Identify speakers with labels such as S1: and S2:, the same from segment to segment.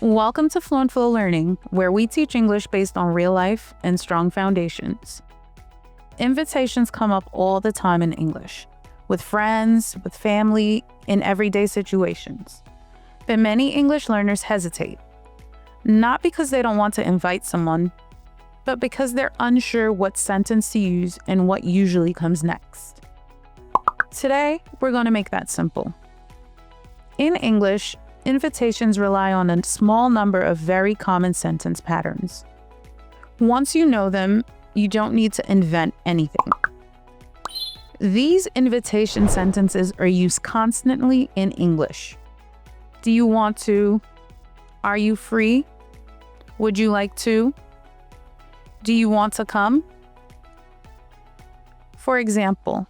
S1: Welcome to Fluent Flow Learning, where we teach English based on real life and strong foundations. Invitations come up all the time in English, with friends, with family, in everyday situations. But many English learners hesitate, not because they don't want to invite someone, but because they're unsure what sentence to use and what usually comes next. Today, we're going to make that simple. In English, invitations rely on a small number of very common sentence patterns. Once you know them, you don't need to invent anything. These invitation sentences are used constantly in English. Do you want to? Are you free? Would you like to? Do you want to come? For example,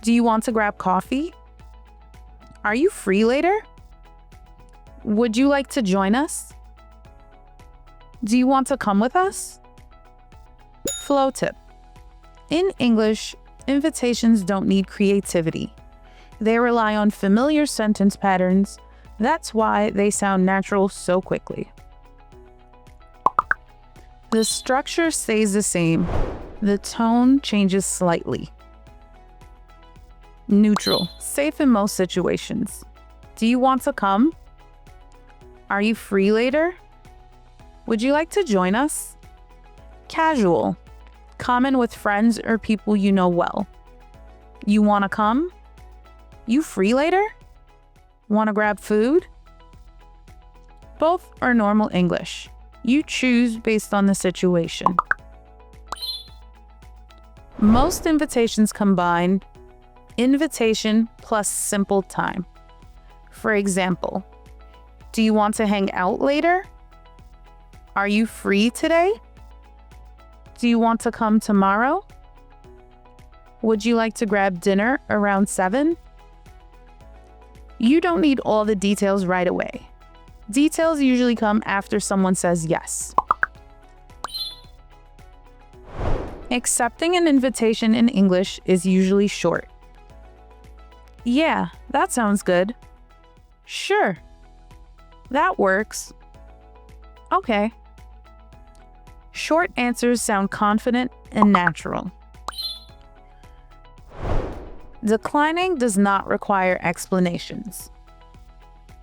S1: do you want to grab coffee? Are you free later? Would you like to join us? Do you want to come with us? Flow tip. In English, invitations don't need creativity. They rely on familiar sentence patterns. That's why they sound natural so quickly. The structure stays the same. The tone changes slightly. Neutral, safe in most situations. Do you want to come? Are you free later? Would you like to join us? Casual, common with friends or people you know well. You want to come? You free later? Want to grab food? Both are normal English. You choose based on the situation. Most invitations combine invitation plus simple time. For example, do you want to hang out later? Are you free today? Do you want to come tomorrow? Would you like to grab dinner around 7? You don't need all the details right away. Details usually come after someone says yes. Accepting an invitation in English is usually short. Yeah, that sounds good. Sure. That works. Okay. Short answers sound confident and natural. Declining does not require explanations.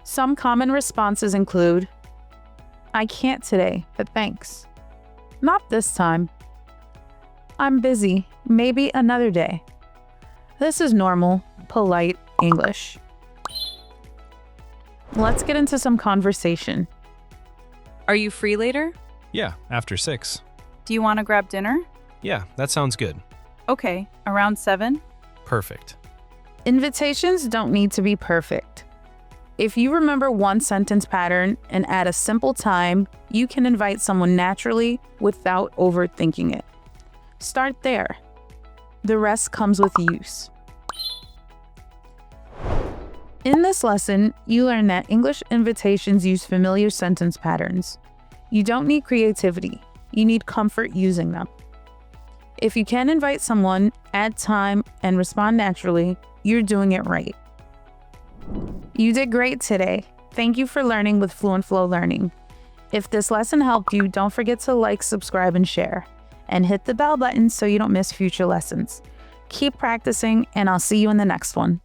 S1: Some common responses include, I can't today, but thanks. Not this time. I'm busy, maybe another day. This is normal, polite English. Let's get into some conversation.
S2: Are you free later?
S3: Yeah, after 6.
S2: Do you want to grab dinner?
S3: Yeah, that sounds good.
S2: Okay, around 7?
S3: Perfect.
S1: Invitations don't need to be perfect. If you remember one sentence pattern and add a simple time, you can invite someone naturally without overthinking it. Start there. The rest comes with use. In this lesson, you learn that English invitations use familiar sentence patterns. You don't need creativity. You need comfort using them. If you can invite someone, add time, and respond naturally, you're doing it right. You did great today. Thank you for learning with Fluent Flow Learning. If this lesson helped you, don't forget to like, subscribe, and share. And hit the bell button so you don't miss future lessons. Keep practicing, and I'll see you in the next one.